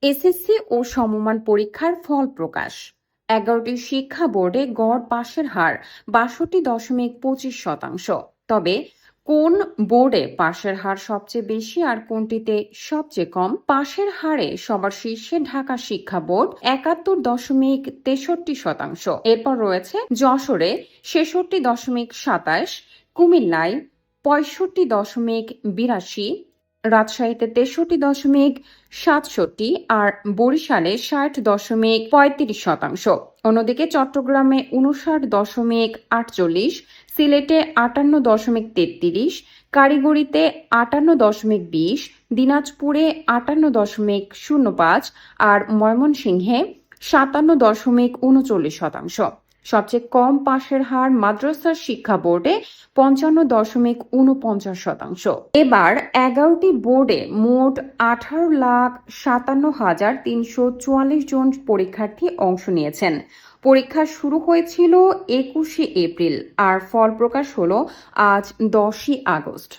SSC ও সমমান পরীক্ষার ফল প্রকাশ। ১১টি শিক্ষা বোর্ডে গড় পাশের হার ৬২.২৫%। তবে কোন বোর্ডে পাশের হার সবচেয়ে বেশি আর কোনটিতে সবচেয়ে কম? পাশের হারে সবার শীর্ষে ঢাকা শিক্ষা বোর্ড ৭১.৬৩%। এরপর রয়েছে যশোরে ৬৬.২৭, কুমিল্লায় ৬৫.৮২, রাজশাহীতে ৬৩.৬৭ আর বরিশালে ৬০.৩৫%। অন্যদিকে চট্টগ্রামে ৫৯.৪৮, সিলেটে ৫৮.৩৩, কারিগরিতে ৫৮.২০, দিনাজপুরে ৫৮.০৫ আর ময়মনসিংহে ৫৭.৩৯%। সবচেয়ে কম পাশের হার মাদ্রাসা শিক্ষা বোর্ডে ৫৫.৪৯%। এবার ১১টি বোর্ডে মোট ১৮,৫৭,৩৪৪ জন পরীক্ষার্থী অংশ নিয়েছেন। পরীক্ষা শুরু হয়েছিল ২১শে এপ্রিল আর ফল প্রকাশ হলো আজ ১০ই আগস্ট।